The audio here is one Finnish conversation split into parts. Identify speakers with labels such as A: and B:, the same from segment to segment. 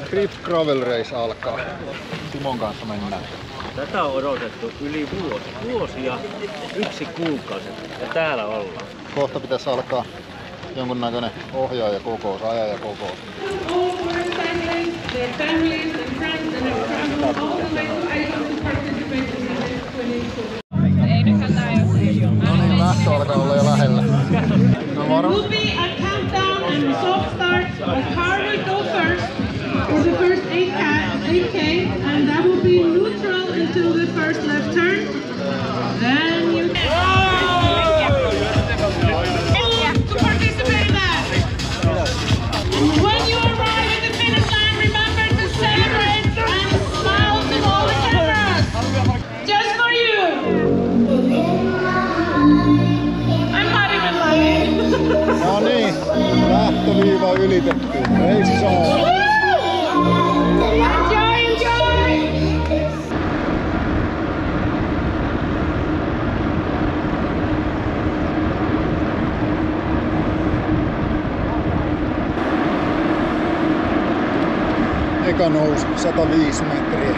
A: Grip Gravel Race alkaa. Timon kanssa mennään.
B: Tätä on odotettu yli vuosi ja 1 kuukausi. Ja täällä ollaan.
A: Kohta pitäisi alkaa jonkunnäköinen ohjaajakokous, ajajakokous. No niin, lähtö alkaa olla jo lähellä. No varo.
C: A car will go first for the first 8K, and that will be neutral until the first left turn. Then you to participate in that. When you arrive at the finish line, remember to celebrate and smile to all the cameras. Just for you. I'm not even lying.
A: No niin, lähtöviiva ylitetty. Race on.
C: Enjoy, enjoy!
A: Eka nousu 105 metriä.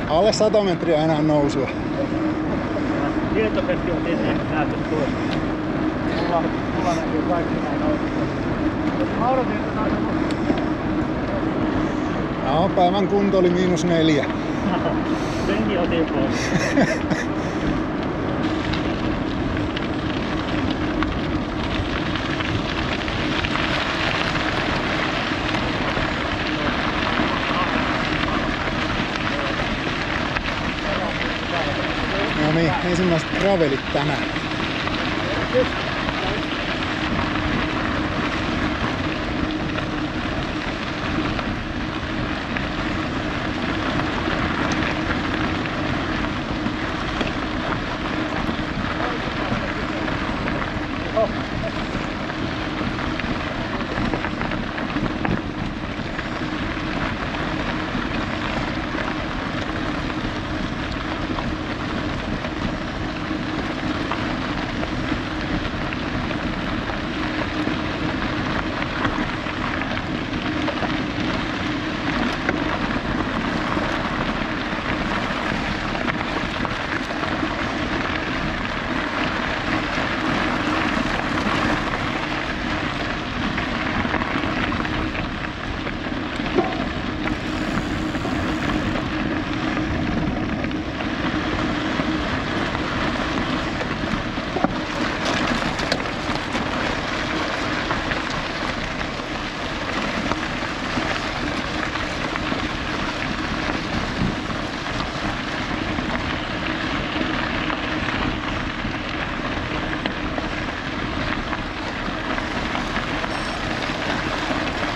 A: Alle 100 metriä enää nousua.
B: Tietoisesti on tehnyt näytös tuossa. Mulla näkyy kaikki näin oikein. Mä odotin, että sain
A: No, päivän kunto oli -4.
B: senkin otin pois.
A: No niin, ensimmäiset gravelit tänään.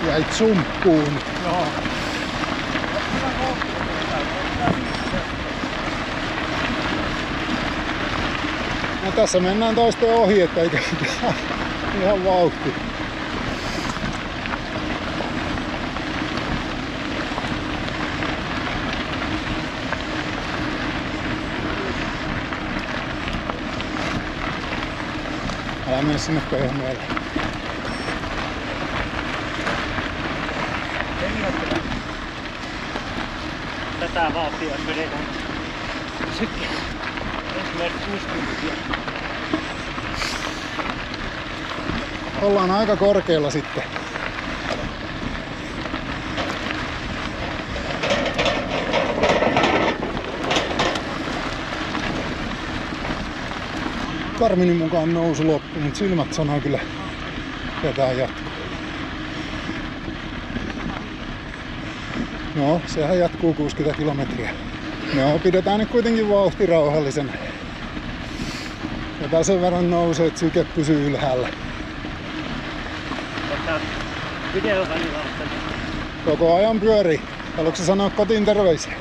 A: Jäit sumppuun.
B: Joo.
A: No tässä mennään toisten ohi, että eikä ihan vauhti. Älä mene sinne pehmeälle.
B: Tätä vauhtia jos vedetään sykkeellä. Esimerkiksi 60.
A: Ollaan aika korkealla sitten. Karminin mukaan nousu loppu, mutta silmät sanoo kyllä vetää jatkuu. No, sehän jatkuu 60 kilometriä. No, pidetään nyt kuitenkin vauhti rauhallisena. Ja sen verran nousee, että syke pysyy ylhäällä. Koko ajan pyörii. Haluatko sä sanoa kotiin terveisiä?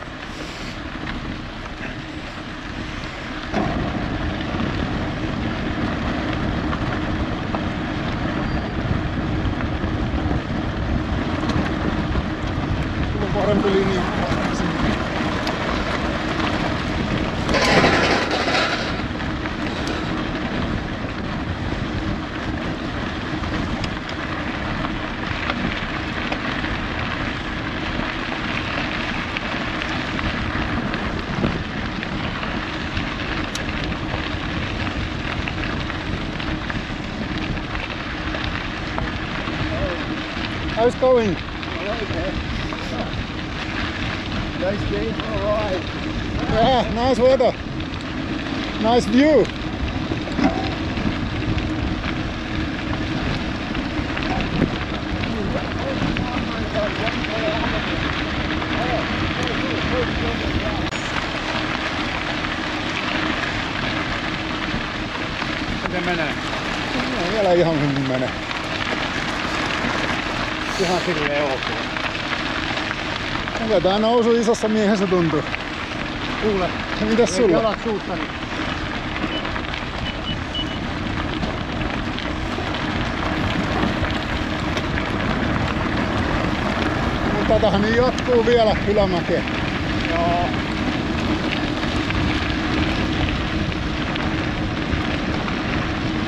A: linja. How's it going?
B: Nice day, alright.
A: Yeah, nice weather. Nice view.
B: Miten menee?
A: No, vielä ihan hyvin menee.
B: Ihan silleen ok.
A: Kyllä tää nousu isossa miehessä tuntuu.
B: Kuule,
A: Mitäs sulla?
B: jalat suuttani.
A: Mutta tähän niin jatkuu vielä ylämäkeen.
B: Joo.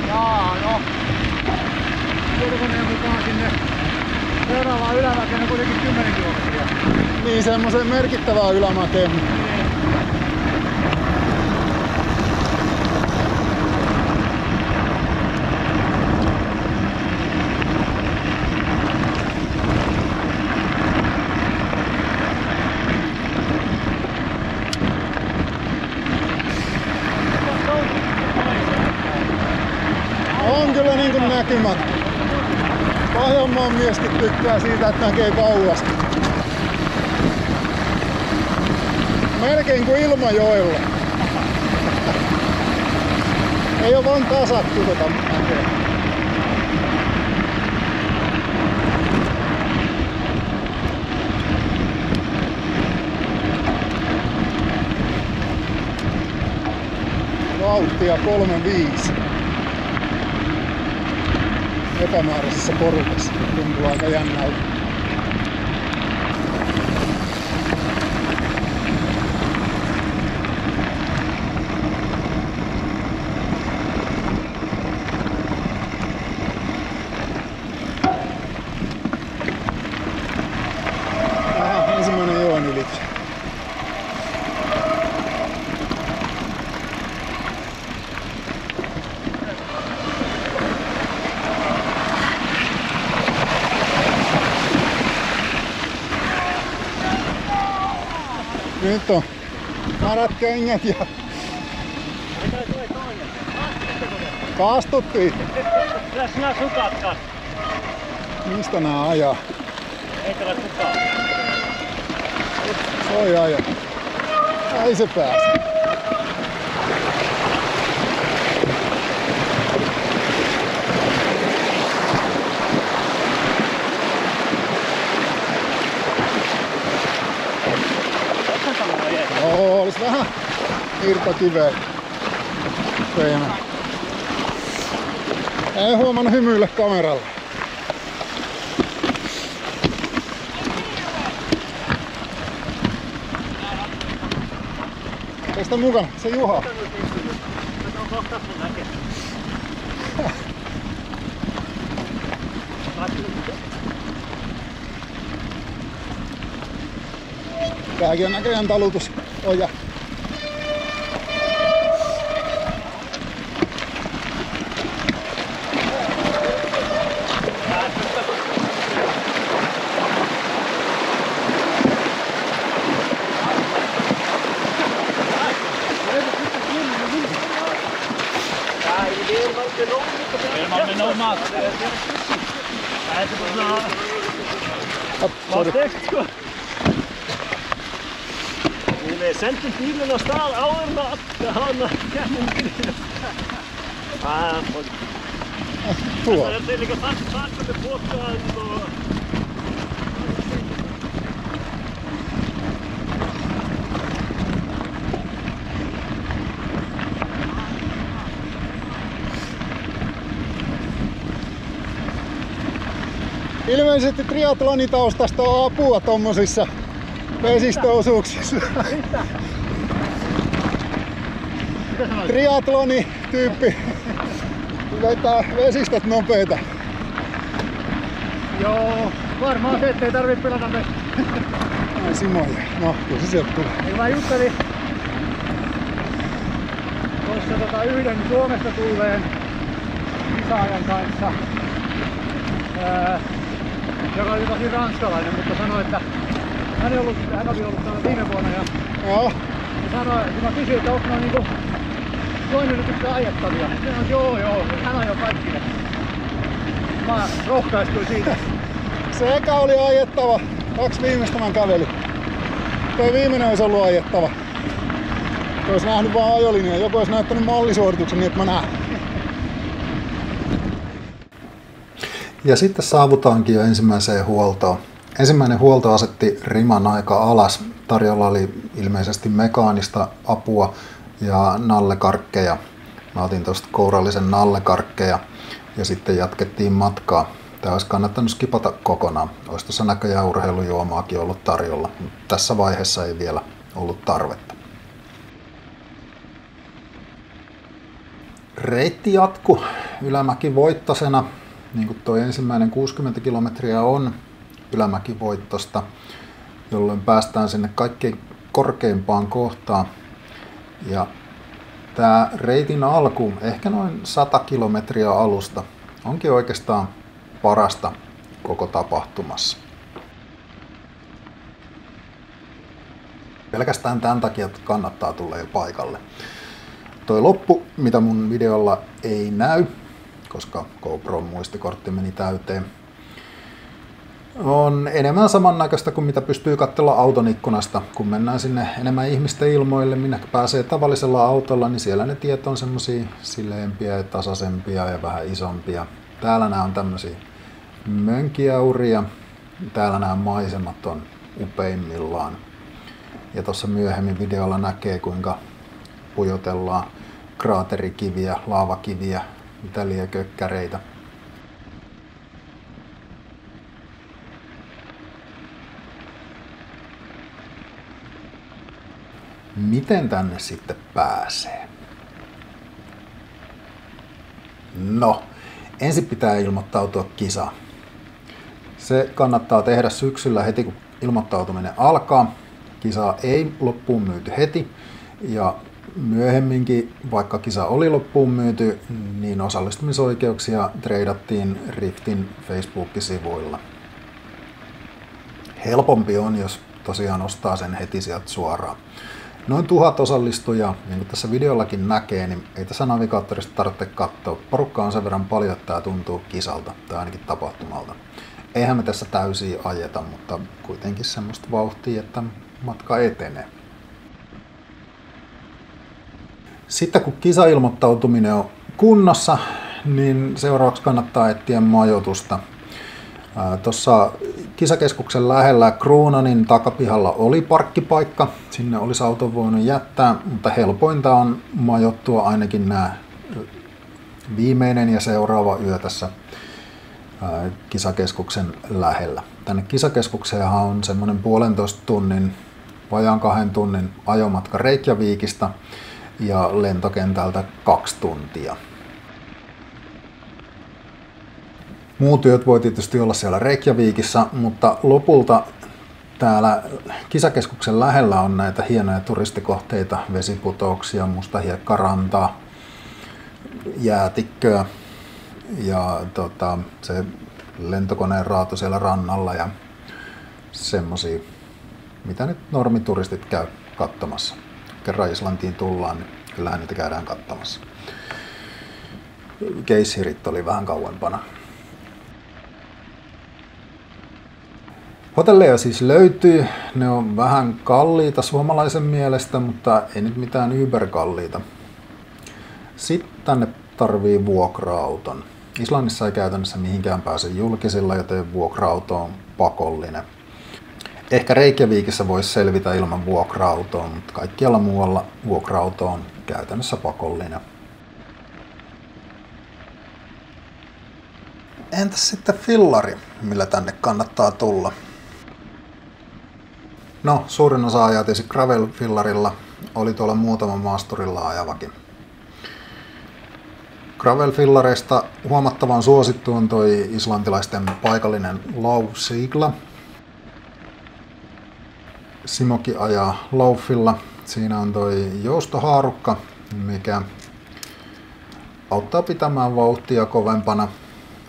B: Jaa, no. Turkoneen mukaan sinne seuraavaan ylämäkeen on kuitenkin 10 kilometriä.
A: Niin semmoisen merkittävää ylämäkeen. On kyllä niin kuin näkymät. Pohjanmaan mieskin tykkää siitä, että näkee kauas. Melkein kuin Ilmajoella. Ei oo vaan tasattu tota mäkeä. Vauhtia 3.5. Epämääräisessä porukassa. Tuntuu aika jännältä. Aha, ensimmäinen joen ylitys. Nyt on märät kengät ja kaastuttiin.
B: Kyllä sinä sukat kas.
A: Mistä nää ajaa?
B: Ei tule kukaan.
A: Oi aja. Ei se pääse. Oo, olis vähän irtokiveä. Ei huomannut hymyillä kameralla. Kestä mukana? Se Juha. Tääkin on näköjään talutusoja.
B: Helemaal met normaal. Hij is op nou. Wat echt goed. Nee, centimeter nog staan, ouder maat. We gaan naar Ah, goed.
A: Tuo.
B: Natuurlijk een vast vaart met de boot gaan.
A: Ilmeisesti triathlonitaustasta on apua tommosissa vesistöosuuksissa. Triatloni tyyppi vetää vesistöt nopeita.
B: Joo, varmaan se, ettei tarvitse pelata vettä.
A: Ai Simoja, no kyllä se sieltä tulee.
B: Niin mä juttelin tuossa yhden Suomesta tulleen kisaajan kanssa, joka oli tosi ranskalainen, mutta sanoi, että hän oli ollut täällä viime vuonna ja sanoi, kun mä kysyin, että onko ne niinku toinen yritystä ajettavia. Hän sanoi, joo, hän ajoi kaikki ne. Mä rohkaistuin siitä.
A: Se eka oli ajettava, 2 viimeistä mä kävelin. Toi viimeinen olisi ollut ajettava. Toi olisi nähnyt vaan ajolinjaa, joku olisi näyttänyt mallisuorituksen niin, että mä näen. Ja sitten saavutaankin jo ensimmäiseen huoltoon. Ensimmäinen huolto asetti riman aika alas. Tarjolla oli ilmeisesti mekaanista apua ja nallekarkkeja. Mä otin tosta kourallisen nallekarkkeja ja sitten jatkettiin matkaa. Tää olisi kannattanut skipata kokonaan. Olisi tuossa näköjään urheilujuomaakin ollut tarjolla, mutta tässä vaiheessa ei vielä ollut tarvetta. Reitti jatku ylämäkivoittosena, niin kuin tuo ensimmäinen 60 kilometriä on ylämäkivoittosta, jolloin päästään sinne kaikkein korkeimpaan kohtaan. Ja tämä reitin alku, ehkä noin 100 kilometriä alusta, onkin oikeastaan parasta koko tapahtumassa. Pelkästään tämän takia kannattaa tulla jo paikalle. Toi loppu, mitä mun videolla ei näy, koska GoPron muistikortti meni täyteen, on enemmän samannäköistä kuin mitä pystyy katsella auton ikkunasta. Kun mennään sinne enemmän ihmisten ilmoille, minne pääsee tavallisella autolla, niin siellä ne tiet on semmosia sileempiä ja tasaisempia ja vähän isompia. Täällä nämä on tämmösiä mönkiäuria. Täällä nämä maisemat on upeimmillaan. Ja tuossa myöhemmin videolla näkee, kuinka pujotellaan kraaterikiviä, laavakiviä, mitä liian kökkäreitä. Miten tänne sitten pääsee? No, ensin pitää ilmoittautua kisaan. Se kannattaa tehdä syksyllä heti, kun ilmoittautuminen alkaa. Kisa ei loppuun myyty heti. Ja myöhemminkin, vaikka kisa oli loppuun myyty, niin osallistumisoikeuksia treidattiin Riftin Facebook-sivuilla. Helpompi on, jos tosiaan ostaa sen heti sieltä suoraan. Noin 1000 osallistujaa, niin kuin tässä videollakin näkee, niin ei tässä navigaattorista tarvitse katsoa. Porukka on sen verran paljon, että tämä tuntuu kisalta tai ainakin tapahtumalta. Eihän me tässä täysin ajeta, mutta kuitenkin semmoista vauhtia, että matka etenee. Sitten kun kisailmoittautuminen on kunnossa, niin seuraavaksi kannattaa etsiä majoitusta. Tuossa kisakeskuksen lähellä Kronanin takapihalla oli parkkipaikka. Sinne olisi auton voinut jättää, mutta helpointa on majoittua ainakin nämä viimeinen ja seuraava yö tässä kisakeskuksen lähellä. Tänne kisakeskukseenhan on semmoinen 1,5 tunnin, vajaan 2 tunnin ajomatka Reykjavikista ja lentokentältä 2 tuntia. Muut työt voi tietysti olla siellä Reykjavikissa, mutta lopulta täällä kisakeskuksen lähellä on näitä hienoja turistikohteita, vesiputouksia, mustahiekkarantaa, jäätikköä ja se lentokoneen raatu siellä rannalla ja semmosia, mitä nyt normituristit käy katsomassa. Kerran Islantiin tullaan, niin kyllähän niitä käydään katsomassa. Keishirit oli vähän kauempana. Hotelleja siis löytyy, ne on vähän kalliita suomalaisen mielestä, mutta ei nyt mitään yberkalliita. Sitten tänne tarvii vuokra-auton. Islannissa ei käytännössä mihinkään pääse julkisilla, joten vuokra-auto on pakollinen. Ehkä Reykjavikissa voisi selvitä ilman vuokra-autoa, mutta kaikkialla muualla vuokra-auto on käytännössä pakollinen. Entäs sitten fillari, millä tänne kannattaa tulla? No, suurin osa ajaa tietysti gravel-fillarilla, oli tuolla muutama maasturilla ajavakin. Gravel-fillareista huomattavan suosittu on toi islantilaisten paikallinen Laufsigla. Simokin ajaa Laufilla. Siinä on toi joustohaarukka, mikä auttaa pitämään vauhtia kovempana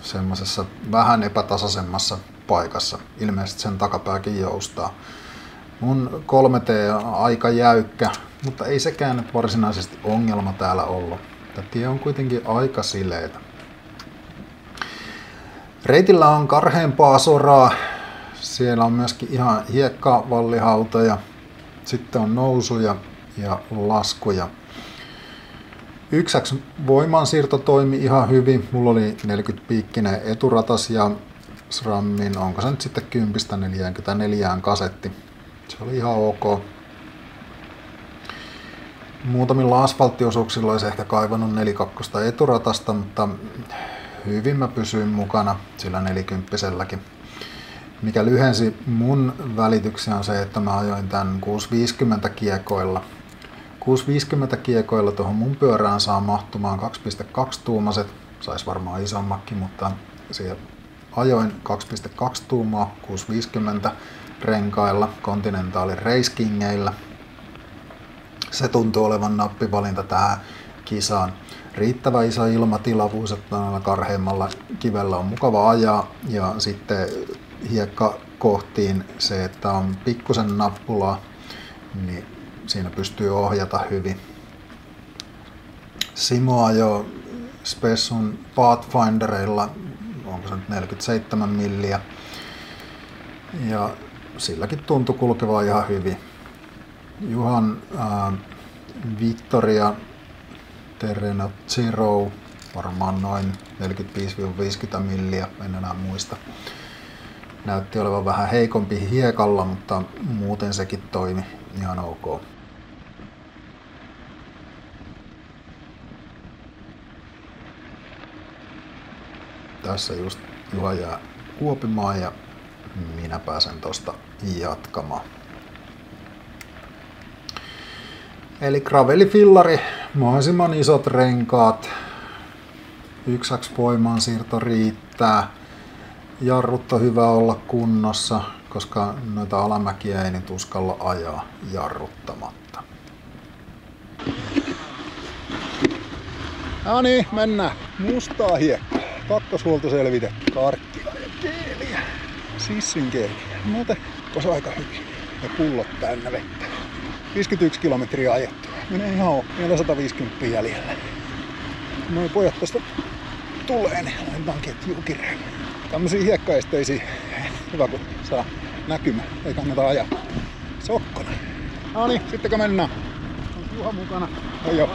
A: semmoisessa vähän epätasaisemmassa paikassa. Ilmeisesti sen takapääkin joustaa. Mun 3T on aika jäykkä, mutta ei sekään nyt varsinaisesti ongelma täällä ollut. Tämä tie on kuitenkin aika sileitä. Reitillä on karheampaa soraa. Siellä on myöskin ihan hiekkavallihautoja. Sitten on nousuja ja laskuja. 1X voimansiirto toimi ihan hyvin. Mulla oli 40-piikkinen eturatas ja SRAMin, onko se nyt sitten 10-44 kasetti. Se oli ihan ok. Muutamilla asfalttiosuuksilla olisi ehkä kaivannut 4.2 eturatasta, mutta hyvin mä pysyin mukana sillä 40-selläkin. Mikä lyhensi mun välityksiä on se, että mä ajoin tämän 650 kiekoilla. 650 kiekoilla tuohon mun pyörään saa mahtumaan 2.2 tuumaset. Sais varmaan isommakin, mutta siihen ajoin 2.2 tuumaa 650 renkailla Continentalin Race-Kingeillä. Se tuntuu olevan nappivalinta tähän kisaan. Riittävä iso ilmatilavuus, että noilla karheimmalla kivellä on mukava ajaa. Ja sitten hiekkakohtiin se, että on pikkusen nappulaa, niin siinä pystyy ohjata hyvin. Simo ajoi Spessun Pathfinderilla, onko se nyt 47 milliä. Ja silläkin tuntui kulkevaa ihan hyvin. Juhan Victoria Terreno Zero, varmaan noin 45-50 milliä, en enää muista. Näytti olevan vähän heikompi hiekalla, mutta muuten sekin toimi ihan ok. Tässä just Juha jää kuopimaan ja minä pääsen tosta jatkamaan. Eli gravelifillari, mahdollisimman isot renkaat, 1X voimansiirto riittää, jarrut on hyvä olla kunnossa, koska noita alamäkiä ei nyt uskalla ajaa jarruttamatta. No niin, mennään. Mustaa hiekkaa. Kakkoshuolto selvitetty. Karkkia ja keeliä. Sissin keeliä. Muuten tos aika hyvin. Ja pullot täynnä vettä. 51 kilometriä ajettua. Menee ihan ohi. Meillä on 150 jäljellä. Noin pojat tosta tulee, niin laitetaan ketjuun kirjaan. Tämmösiä hiekkaesteisiä. Hyvä kun saa näkymä. Ei kannata ajaa. Sokkona. No niin, sittenkö mennään? On Juha mukana. No joo.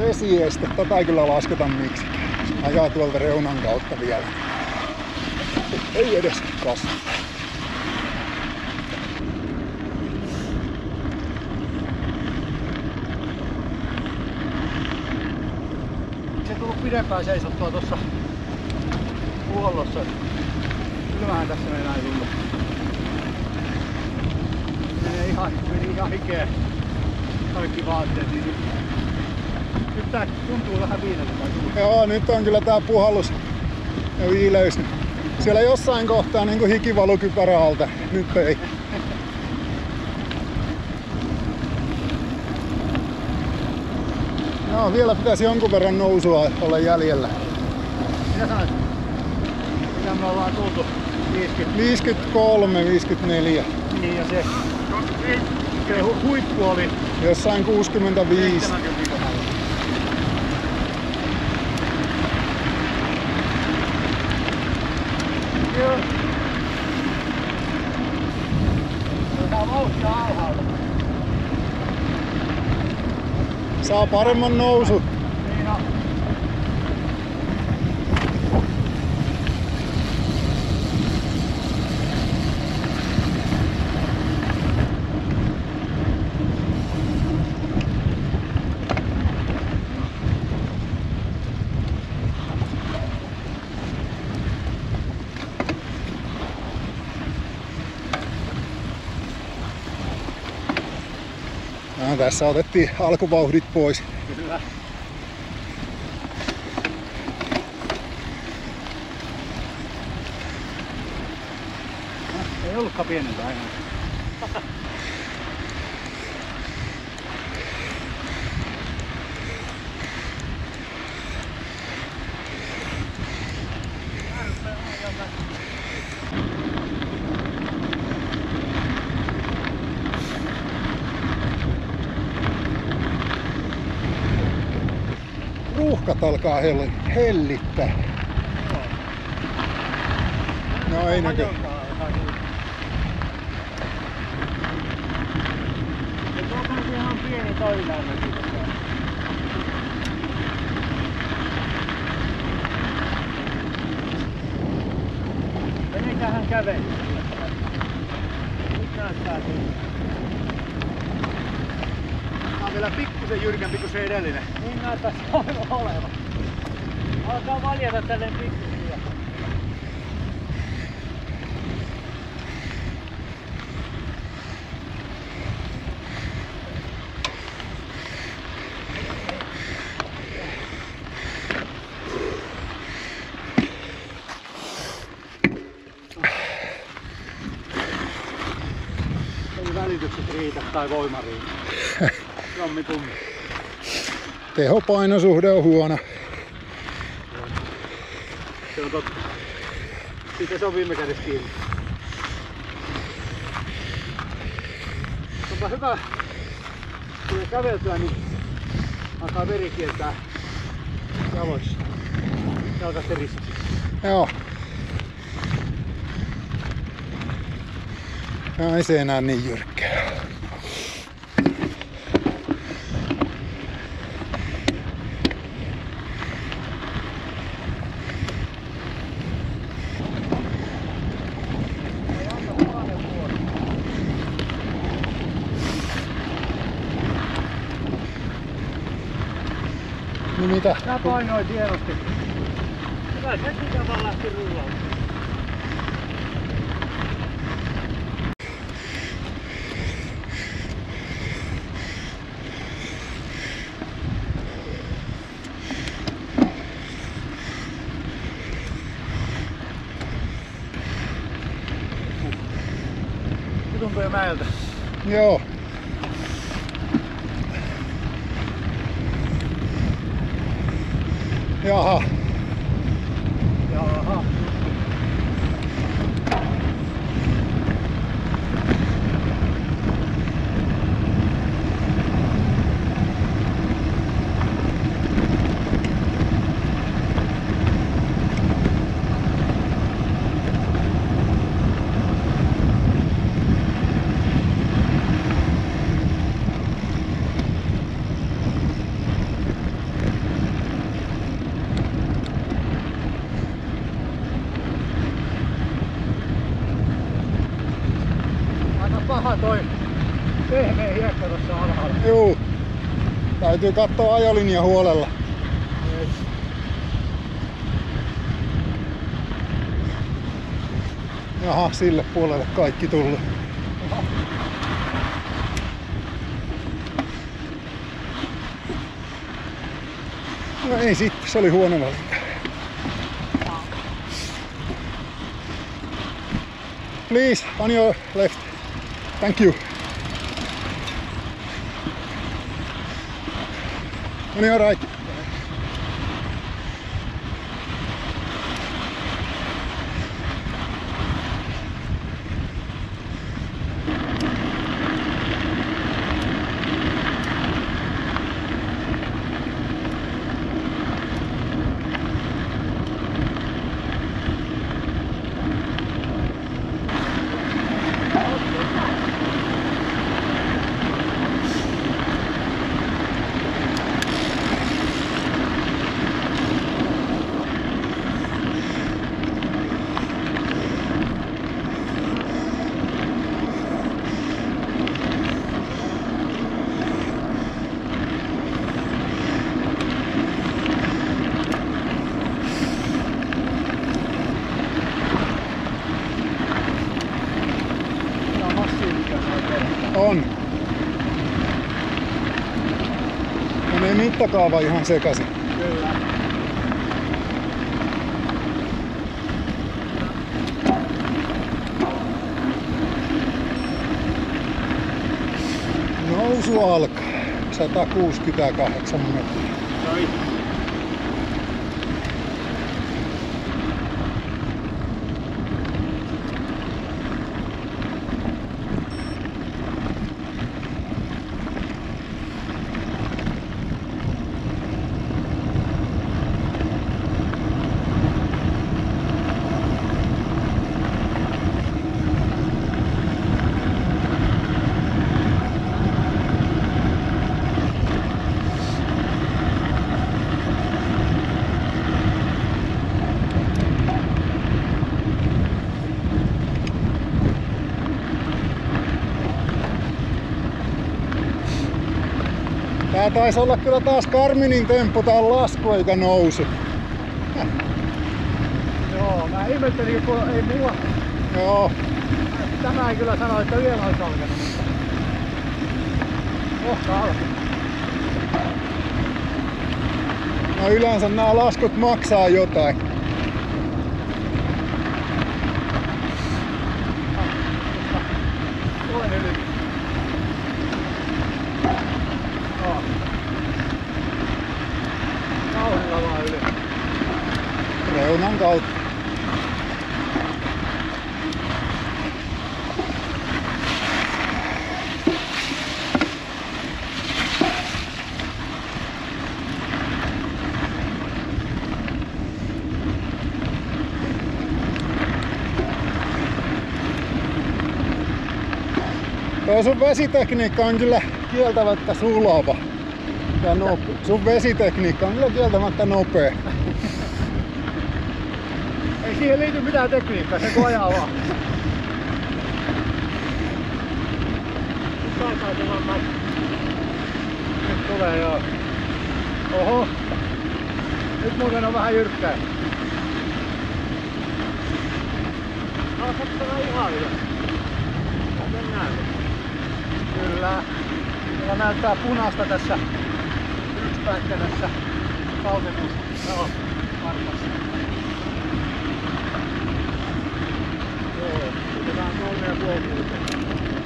A: Vesieste. Tätä ei kyllä lasketa miksikään. Ajaa tuolta reunan kautta vielä. Ei edes kasva.
B: Se tullut pidempään seisottua tuossa huollossa. Kylmähän tässä meinaa tullut. Meni ihan hikeä kaikki vaatteet. Niin nyt tää tuntuu vähän viineltä.
A: Joo, nyt on kyllä tää puhallus ja viileys. Siellä jossain kohtaa niin hiki valu kypärä alta. Nyt ei. No, vielä pitäisi jonkun verran nousua olla jäljellä.
B: Mitä sanoit? Mitä me ollaan tultu?
A: 53, 54.
B: Niin ja se huippu oli
A: jossain 65.
B: 70. Joo. Otetaan vauhtia alhaalta.
A: Saa paremman nousu.
B: Niin on.
A: No, tässä otettiin alkuvauhdit pois.
B: Kyllä. Ei ollutkaan pienempää enää.
A: Ruuhkat alkaa hellittää. No ei näkö.
B: Se on ihan pieni toilainen. Meniköhän käveli? Nyt näyttää siltä. Tää on vielä pikkusen jyrkämpi kuin se edellinen. Niin näyttää olevan. Alkaa valjata tälleen pikkusia. Ei välitykset riitä tai voima riitä. Jommikummi.
A: Tehopainosuhde on huono.
B: Se on totta. Sitten se on viime kädessä kiinni. Onpa hyvä, kun käveltyä, niin alkaa veri kiertää jaloissa. Jalkasten ristissä.
A: Joo. No, ei se enää niin jyrkkää. No mitä?
B: Tää painoi hienosti. Hyvä, se sitä vaan lähti rullaamaan. Se tuntuu jo mäeltä.
A: Joo. Jaha.
B: Jaha. Paha toi pehmeä hiekka tossa alhaalla.
A: Juu. Täytyy katsoa ajolinja huolella.
B: Yes.
A: Jaha, sille puolelle kaikki tullut. No ei sitten, se oli huono valinta. Please, on your left. Thank you. On your right. On. mittakaava ihan sekaisin.
B: Kyllä.
A: Nousu alkaa. 168 metriä.
B: Noin.
A: Tää taisi olla kyllä taas Garminin temppu tää lasku eikä nousu.
B: Joo, mä ihmettelin, kun ei mulla...
A: Joo.
B: Tämä ei kyllä sano, että vielä olisi alkanut, mutta... Kohta alkoi.
A: No yleensä nämä laskut maksaa jotain.
B: Toinen yli. Joo. Kauhilla vaan yli.
A: Reunan kautta. Tuo sun vesitekniikka on kyllä kieltämättä sulava. Ja sun vesitekniikka on kyllä kieltämättä nopea.
B: Ei siihen liity mitään tekniikkaa, se kun ajaa vaan. Nyt alkaa tämän matka. Nyt tulee joo. Oho. Nyt muuten on vähän jyrkkää. Alkaa ihan ylös. Mennään. Kyllä. Meillä näyttää punaista tässä yksipäikkänässä kautemussa. Joo, varmasti. Joo, otetaan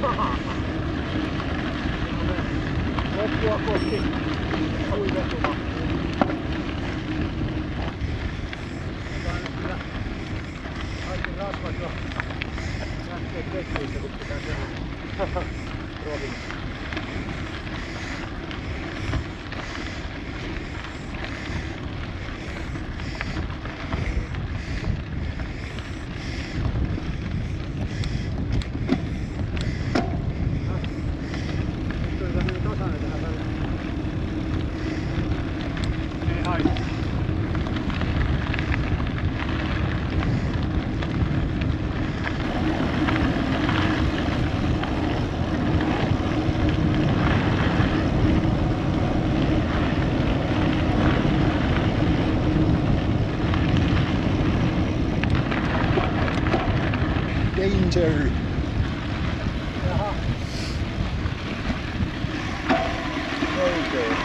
B: 3,5. Loppua kohti huipentumaan. Otetaan nyt kyllä kaikki rasvat jo lähtee ketjuissa, kun pitää tehdä rovin.
A: Danger.
B: Jaha. Oikein.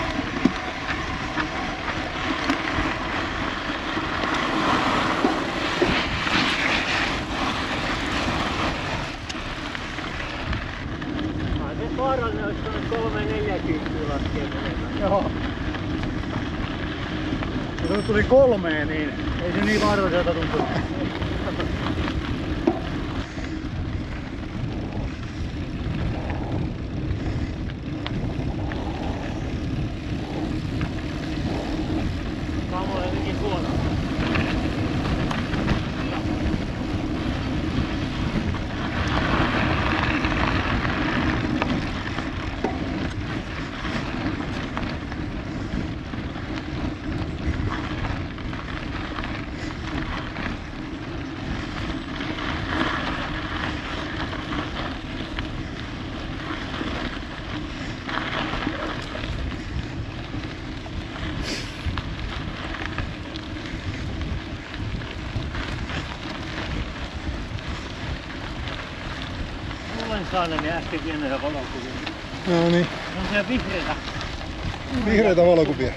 B: Se vaarallinen olisi tuonne 3-4 laskea menemään. Joo. Kun tuli 3, niin ei se niin vaaralliselta tuntunut. Olen saanut ne äsken pienellä valokuvia.
A: No niin.
B: Ne on siellä vihreitä.
D: Vihreitä valokuvia.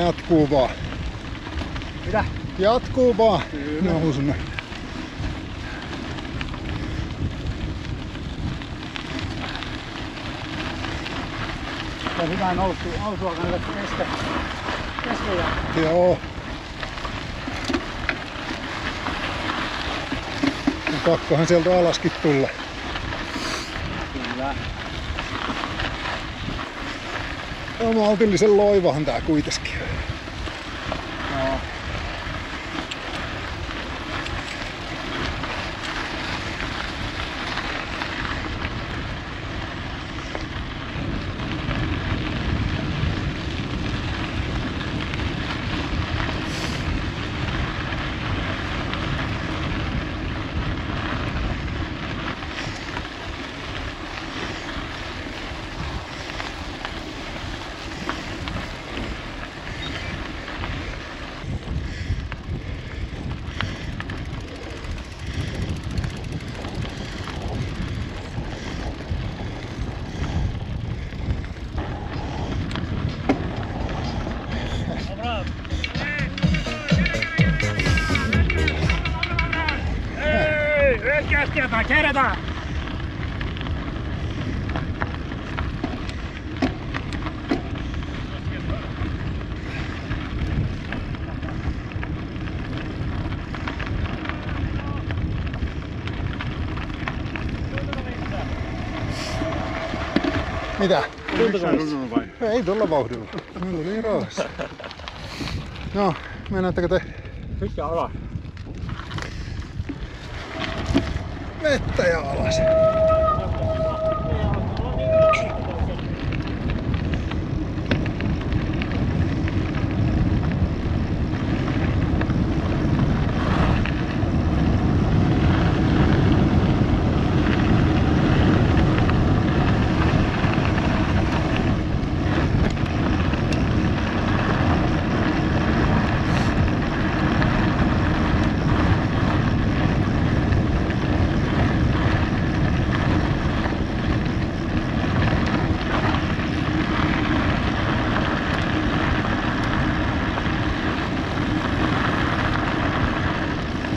D: Jatkuu vaan.
B: Mitä?
D: Jatkuu vaan. Nousumme.
B: Se on hyvä nousua kannattaa keskellä.
D: Joo. Pakkohan sieltä alaskin tulla.
B: Kyllä.
D: On maltillisen loivahan tää kuitenkin.
B: Joo. Kerätään!
D: Mitä?
B: Vai?
D: Ei tuolla vauhdilla. Meillä oli niin rauhassa. No, mennäättekö te?
B: Pitkä alas.
D: Vettä ja alas.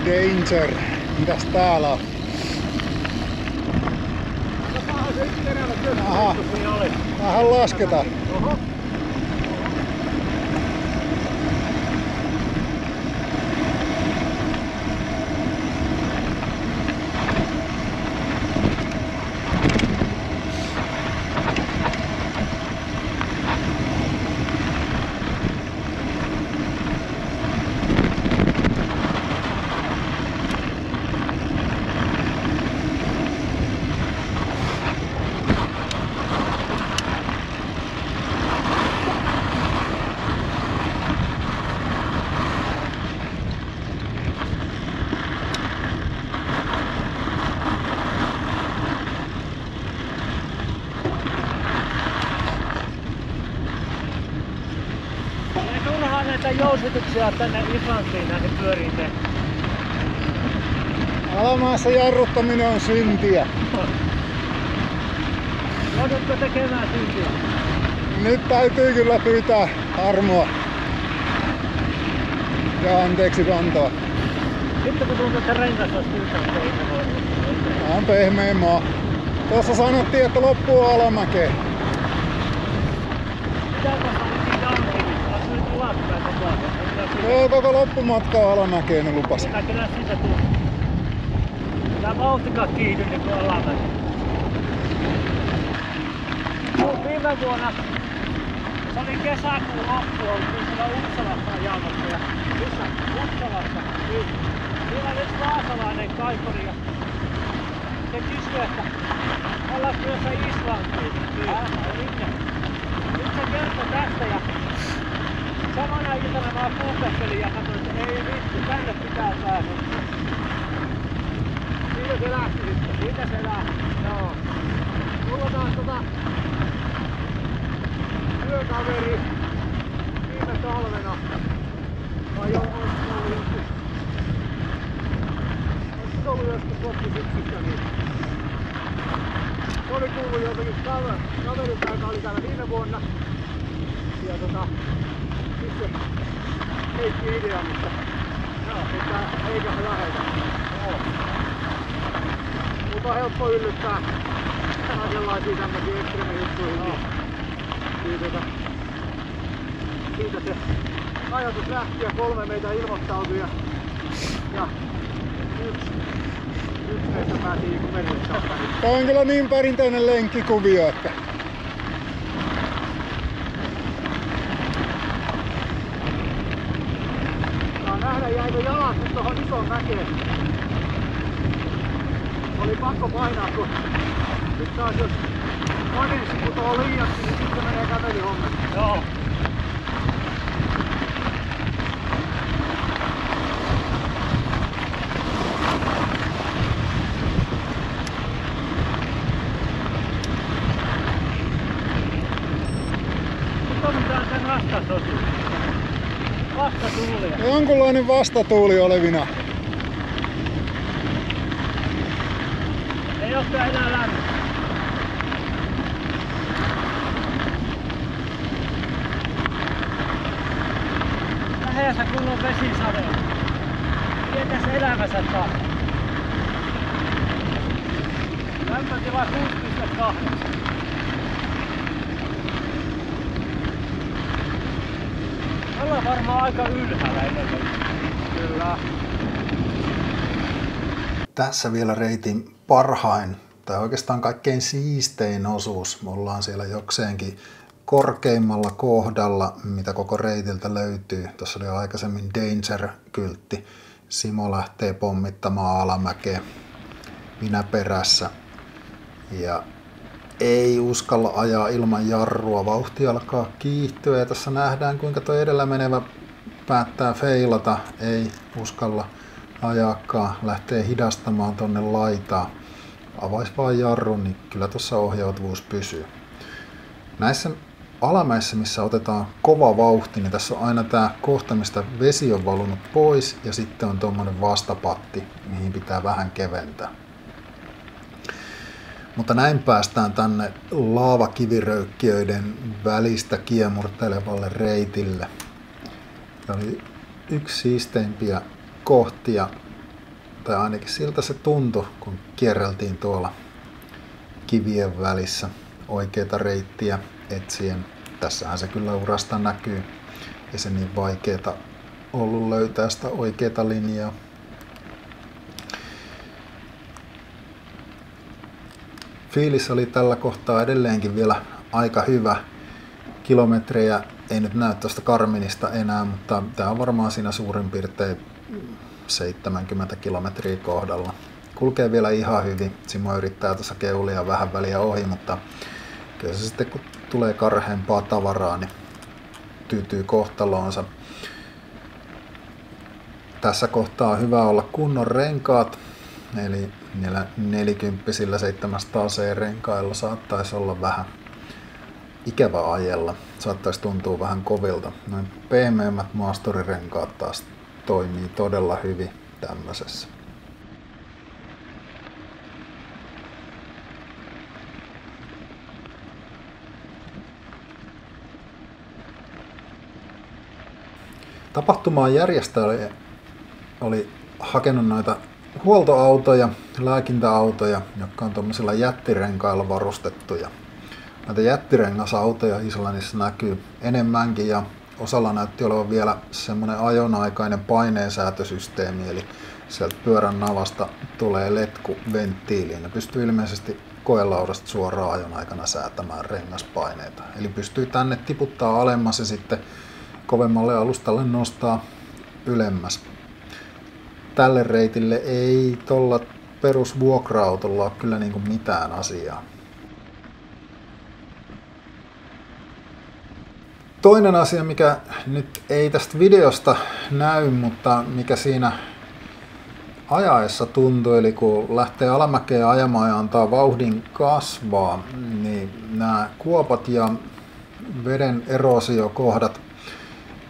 D: Danger. Mitäs täällä on? Aha. Vähän lasketaan.
B: Näitä jousituksia tänne Islantiin näihin pyöriin tehty.
D: Alamaassa jarruttaminen on syntiä.
B: Joudutko tekemään syntiä?
D: Nyt täytyy kyllä pyytää armoa ja anteeksi antaa.
B: Sitten kun tuntuu, että rengas olisi pyytänyt, että ei voi.
D: Tää on pehmeä maa. Tuossa sanottiin, että loppuu alamäkeen. Joo, koko loppumatka on alamäkeen ne lupas.
B: Tää vauhtikaan kiihdy niin kuin alamäki. Viime vuonna se oli kesäkuun loppu, oltiin siellä Uksalassa ajamassa ja missä Uksalassa, niin siellä oli yksi vaasalainen kaikuri ja se kysyi, että ollaan työssä Islantiin. Nyt se kertoi tästä ja samana iltana mä puhkastelin ja katsoin, että ei vittu, tänne pitää päästä. Siitä se lähti sitten, siitä se lähti, joo. Mulla taas työkaveri viime talvena, vai olis ollut joskus loppusyksystä, niin se oli kuullut jotenkin kaverilta, joka oli täällä viime vuonna. Ja sitten heitti idean, että eiköhän lähetä. Mutta on helppo yllyttää sellaisia tämmöisiä ekstremejuttuihin. Siitä se ajatus lähti ja 3 meitä ilmoittautui ja yksi meistä pääsi merille takaisin.
D: Tää on kyllä niin perinteinen lenkkikuvio, että
B: saa nähdä jäikö jalat nyt tohon isoon mäkeen. Oli pakko painaa, kun nyt taas jos konenssi putoo liiaksi, niin sitten menee kävelyhommat. Joo. Nyt on mitään sen vastatuulia.
D: jonkunlainen vastatuuli olevina.
B: Ei oo tää enää lämmin. Lähessä kun on vesisade. Mietäs elämässä taas. Lämpötila 6,8. Ollaan varmaan aika ylhäällä edelleen. Kyllä.
A: Tässä vielä reitin parhain, tai oikeastaan kaikkein siistein osuus. Me ollaan siellä jokseenkin korkeimmalla kohdalla, mitä koko reitiltä löytyy. Tuossa oli aikaisemmin Danger-kyltti. Simo lähtee pommittamaan alamäkeä. Minä perässä. Ja ei uskalla ajaa ilman jarrua. Vauhti alkaa kiihtyä ja tässä nähdään kuinka tuo edellä menevä päättää feilata. Ei uskalla ajaakaan. Lähtee hidastamaan tonne laitaan. Avais vaan jarrun, niin kyllä tuossa ohjautuvuus pysyy. Näissä alamäissä, missä otetaan kova vauhti, niin tässä on aina tää kohta, mistä vesi on valunut pois ja sitten on tommonen vastapatti, mihin pitää vähän keventää. Mutta näin päästään tänne laavakiviröykkiöiden välistä kiemurtelevalle reitille. Tämä oli yksi siisteimpiä kohtia, tai ainakin siltä se tuntui, kun kierreltiin tuolla kivien välissä oikeita reittiä etsien. Tässähän se kyllä urasta näkyy. Ei se niin vaikeeta ollut löytää sitä oikeata linjaa. Fiilis oli tällä kohtaa edelleenkin vielä aika hyvä. Kilometrejä ei nyt näy tuosta Garminista enää, mutta tämä on varmaan siinä suurin piirtein 70 kilometriä kohdalla. Kulkee vielä ihan hyvin. Simo yrittää tuossa keulia vähän väliä ohi, mutta kyllä se sitten kun tulee karheampaa tavaraa, niin tyytyy kohtaloonsa. Tässä kohtaa on hyvä olla kunnon renkaat, eli niillä 40 700C renkailla saattaisi olla vähän ikävä ajella. Saattaisi tuntua vähän kovilta. Noin pehmeämmät maasturirenkaat taas toimii todella hyvin tämmöisessä. Tapahtumaan järjestäjä oli hakenut noita huoltoautoja, lääkintäautoja, jotka on tuollaisilla jättirenkailla varustettuja. Näitä jättirengasautoja Islannissa näkyy enemmänkin ja osalla näytti olevan vielä semmoinen ajonaikainen paineensäätösysteemi, eli sieltä pyörän navasta tulee letku venttiiliin. Ne pystyy ilmeisesti koelaudasta suoraan ajon aikana säätämään rengaspaineita. Eli pystyy tänne tiputtaa alemmas ja sitten kovemmalle alustalle nostaa ylemmäs. Tälle reitille ei tuolla perusvuokra-autolla ole kyllä niin kuin mitään asiaa. Toinen asia, mikä nyt ei tästä videosta näy, mutta mikä siinä ajaessa tuntuu, eli kun lähtee alamäkeen ajamaan ja antaa vauhdin kasvaa, niin nämä kuopat ja veden eroosiokohdat,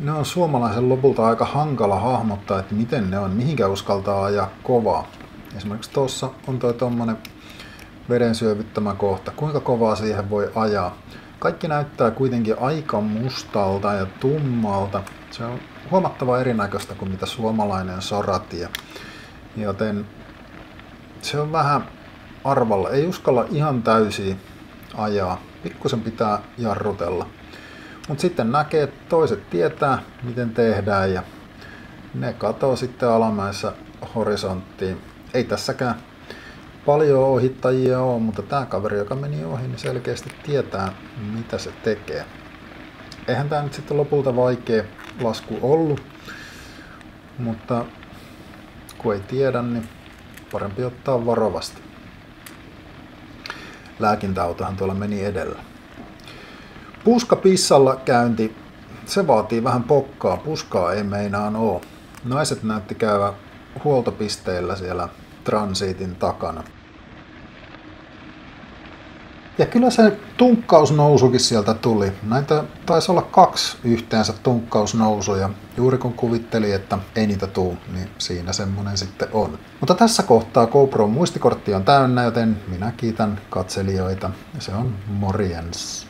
A: ne on suomalaisen lopulta aika hankala hahmottaa, että miten ne on, mihinkä uskaltaa ajaa kovaa. Esimerkiksi tuossa on toi tommonen veden syövyttämä kohta, kuinka kovaa siihen voi ajaa. Kaikki näyttää kuitenkin aika mustalta ja tummalta. Se on huomattava erinäköistä kuin mitä suomalainen soratie. Joten se on vähän arvalla. Ei uskalla ihan täysin ajaa. Pikkusen pitää jarrutella. Mutta sitten näkee, että toiset tietää, miten tehdään ja ne katoo sitten alamäessä horisonttiin. Ei tässäkään paljon ohittajia ole, mutta tämä kaveri, joka meni ohi, niin selkeästi tietää, mitä se tekee. Eihän tämä nyt sitten lopulta vaikea lasku ollut, mutta kun ei tiedä, niin parempi ottaa varovasti. Lääkintäautohan tuolla meni edellä. Puskapissalla käynti, se vaatii vähän pokkaa. Puskaa ei meinaan oo. Naiset näytti käyvä huoltopisteillä siellä transiitin takana. Ja kyllä se tunkkausnousukin sieltä tuli. Näitä taisi olla 2 yhteensä tunkkausnousuja. Juuri kun kuvitteli, että ei niitä tuu, niin siinä semmonen sitten on. Mutta tässä kohtaa GoPron muistikortti on täynnä, joten minä kiitän katselijoita. Se on morjens.